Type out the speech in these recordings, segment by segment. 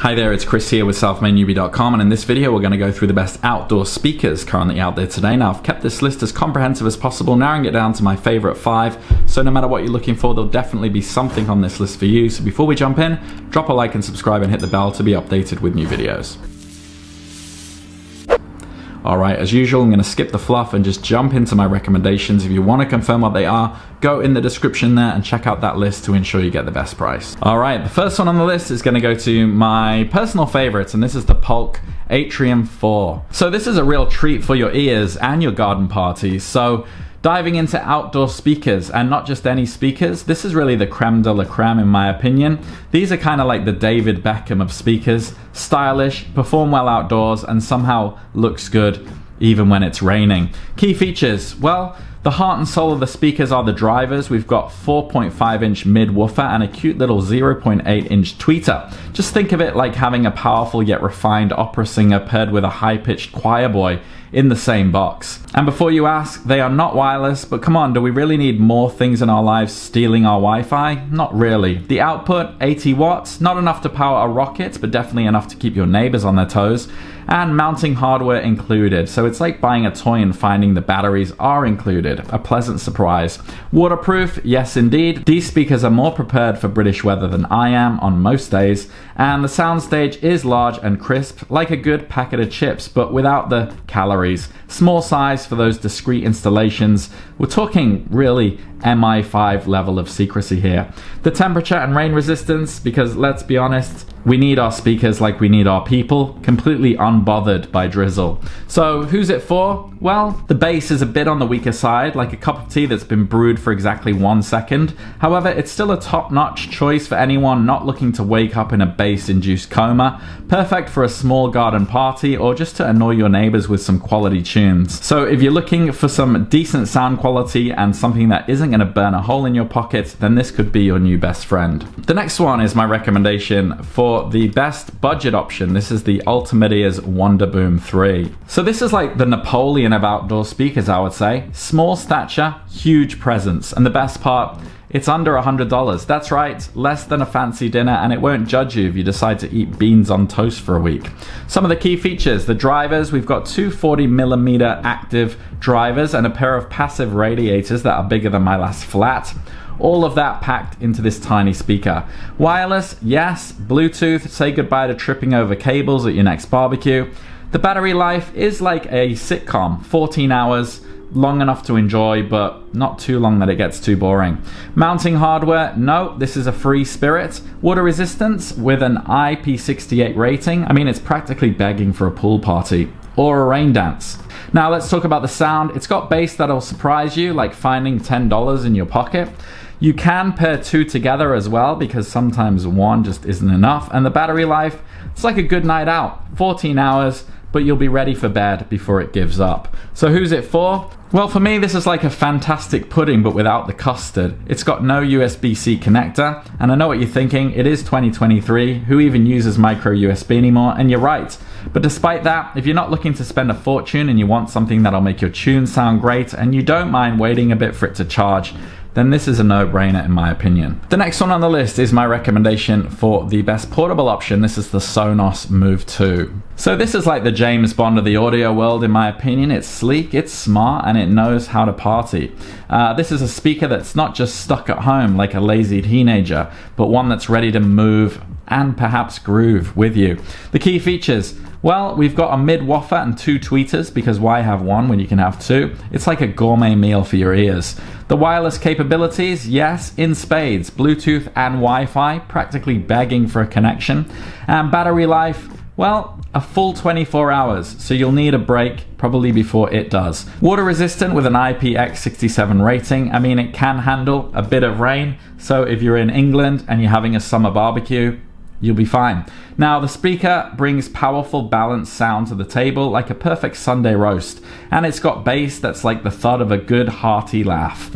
Hi there, it's Chris here with selfmadenewbie.com, and in this video we're going to go through the best outdoor speakers currently out there today. Now I've kept this list as comprehensive as possible, narrowing it down to my favorite 5, so no matter what you're looking for, there'll definitely be something on this list for you. So before we jump in, drop a like and subscribe and hit the bell to be updated with new videos. Alright, as usual, I'm going to skip the fluff and just jump into my recommendations. If you want to confirm what they are, go in the description there and check out that list to ensure you get the best price. Alright, the first one on the list is going to go to my personal favorites, and this is the Polk Atrium 4. So this is a real treat for your ears and your garden parties. So diving into outdoor speakers, and not just any speakers, this is really the creme de la creme in my opinion. These are kind of like the David Beckham of speakers. Stylish, perform well outdoors, and somehow looks good even when it's raining. Key features, well, the heart and soul of the speakers are the drivers. We've got 4.5-inch mid-woofer and a cute little 0.8-inch tweeter. Just think of it like having a powerful yet refined opera singer paired with a high-pitched choir boy in the same box. And before you ask, they are not wireless, but come on, do we really need more things in our lives stealing our Wi-Fi? Not really. The output, 80 watts, not enough to power a rocket, but definitely enough to keep your neighbors on their toes. And mounting hardware included, so it's like buying a toy and finding the batteries are included. A pleasant surprise. Waterproof, yes indeed. These speakers are more prepared for British weather than I am on most days, and the soundstage is large and crisp, like a good packet of chips, but without the calories. Small size for those discreet installations. We're talking really MI5 level of secrecy here. The temperature and rain resistance, because let's be honest, we need our speakers like we need our people, completely unbothered by drizzle. So who's it for? Well, the bass is a bit on the weaker side, like a cup of tea that's been brewed for exactly 1 second. However, it's still a top-notch choice for anyone not looking to wake up in a bass-induced coma. Perfect for a small garden party or just to annoy your neighbors with some quality tunes. So if you're looking for some decent sound quality and something that isn't going to burn a hole in your pocket, then this could be your new best friend. The next one is my recommendation for the best budget option. This is the Ultimedea's Wonderboom 3. So this is like the Napoleon of outdoor speakers, I would say. Small stature, huge presence, and the best part, it's under $100. That's right, less than a fancy dinner, and it won't judge you if you decide to eat beans on toast for a week. Some of the key features, the drivers, we've got two 40mm active drivers and a pair of passive radiators that are bigger than my last flat. All of that packed into this tiny speaker. Wireless, yes. Bluetooth, say goodbye to tripping over cables at your next barbecue. The battery life is like a sitcom, 14 hours, long enough to enjoy, but not too long that it gets too boring. Mounting hardware, no, this is a free spirit. Water resistance with an IP68 rating. I mean, it's practically begging for a pool party or a rain dance. Now let's talk about the sound. It's got bass that'll surprise you, like finding $10 in your pocket. You can pair two together as well, because sometimes one just isn't enough. And the battery life, it's like a good night out, 14 hours, but you'll be ready for bed before it gives up. So who's it for? Well, for me, this is like a fantastic pudding, but without the custard. It's got no USB-C connector, and I know what you're thinking, it is 2023, who even uses micro USB anymore? And you're right. But despite that, if you're not looking to spend a fortune and you want something that'll make your tune sound great, and you don't mind waiting a bit for it to charge, then this is a no-brainer in my opinion. The next one on the list is my recommendation for the best portable option. This is the Sonos Move 2. So this is like the James Bond of the audio world in my opinion. It's sleek, it's smart, and it knows how to party. This is a speaker that's not just stuck at home like a lazy teenager, but one that's ready to move and perhaps groove with you. The key features, well, we've got a mid-woofer and two tweeters, because why have one when you can have two? It's like a gourmet meal for your ears. The wireless capabilities, yes, in spades. Bluetooth and Wi-Fi, practically begging for a connection. And battery life, well, a full 24 hours, so you'll need a break probably before it does. Water resistant with an IPX67 rating. I mean, it can handle a bit of rain, so if you're in England and you're having a summer barbecue, you'll be fine. Now, the speaker brings powerful balanced sound to the table, like a perfect Sunday roast, and it's got bass that's like the thud of a good hearty laugh.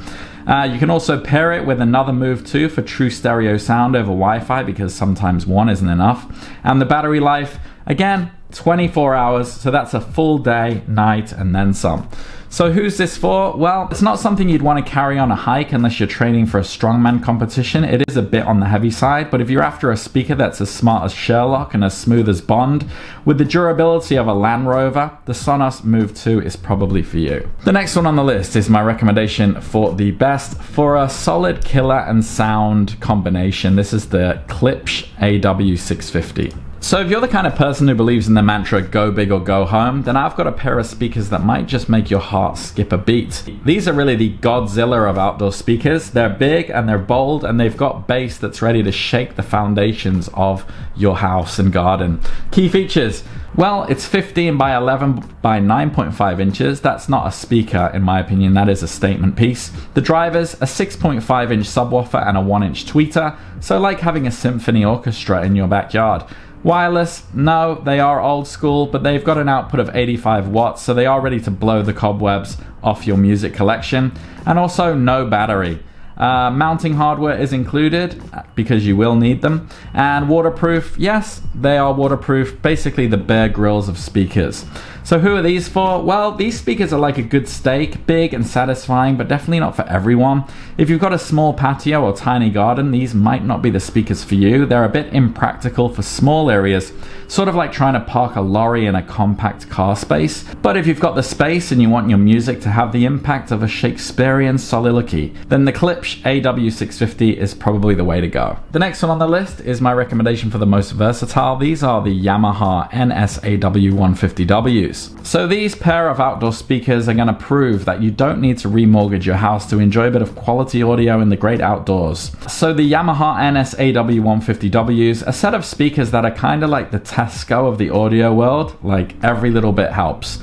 You can also pair it with another Move 2 for true stereo sound over Wi-Fi, because sometimes one isn't enough. And the battery life, again, 24 hours, so that's a full day, night, and then some. So who's this for? Well, it's not something you'd want to carry on a hike unless you're training for a strongman competition. It is a bit on the heavy side, but if you're after a speaker that's as smart as Sherlock and as smooth as Bond, with the durability of a Land Rover, the Sonos Move 2 is probably for you. The next one on the list is my recommendation for the best for a solid killer and sound combination. This is the Klipsch AW650. So if you're the kind of person who believes in the mantra go big or go home, then I've got a pair of speakers that might just make your heart skip a beat. These are really the Godzilla of outdoor speakers. They're big and they're bold and they've got bass that's ready to shake the foundations of your house and garden. Key features. Well, it's 15 by 11 by 9.5 inches. That's not a speaker in my opinion, that is a statement piece. The drivers, a 6.5 inch subwoofer and a 1 inch tweeter, so like having a symphony orchestra in your backyard. Wireless, no, they are old school, but they've got an output of 85 watts, so they are ready to blow the cobwebs off your music collection. And also no battery. Mounting hardware is included because you will need them. And waterproof, yes, they are waterproof, basically the Bear Grylls of speakers. So who are these for? Well, these speakers are like a good steak, big and satisfying, but definitely not for everyone. If you've got a small patio or tiny garden, these might not be the speakers for you. They're a bit impractical for small areas, sort of like trying to park a lorry in a compact car space. But if you've got the space and you want your music to have the impact of a Shakespearean soliloquy, then the Klipsch AW650 is probably the way to go. The next one on the list is my recommendation for the most versatile. These are the Yamaha NSAW150Ws. So these pair of outdoor speakers are going to prove that you don't need to remortgage your house to enjoy a bit of quality audio in the great outdoors. So the Yamaha NSAW150Ws, a set of speakers that are kind of like the Tesco of the audio world, like every little bit helps.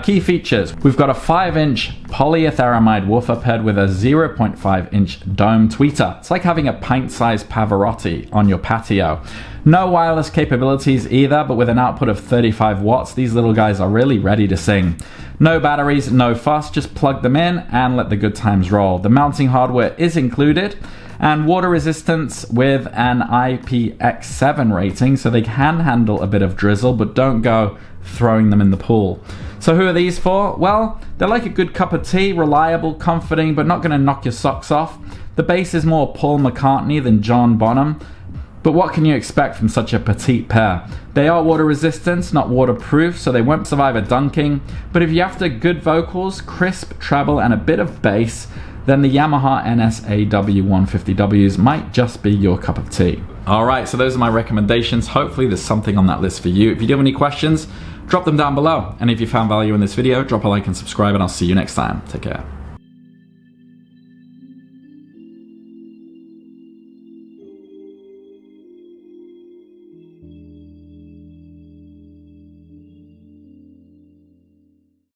Key features, we've got a 5-inch polyetheramide woofer paired with a 0.5-inch dome tweeter. It's like having a pint-sized Pavarotti on your patio. No wireless capabilities either, but with an output of 35 watts, these little guys are really ready to sing. No batteries, no fuss, just plug them in and let the good times roll. The mounting hardware is included, and water resistance with an IPX7 rating, so they can handle a bit of drizzle, but don't go throwing them in the pool. So who are these for? Well, they're like a good cup of tea, reliable, comforting, but not going to knock your socks off. The bass is more Paul McCartney than John Bonham, but what can you expect from such a petite pair? They are water resistant, not waterproof, so they won't survive a dunking, but if you're after good vocals, crisp treble and a bit of bass, then the Yamaha NSAW150Ws might just be your cup of tea. Alright, so those are my recommendations. Hopefully there's something on that list for you. If you do have any questions, drop them down below. And if you found value in this video, drop a like and subscribe, and I'll see you next time. Take care.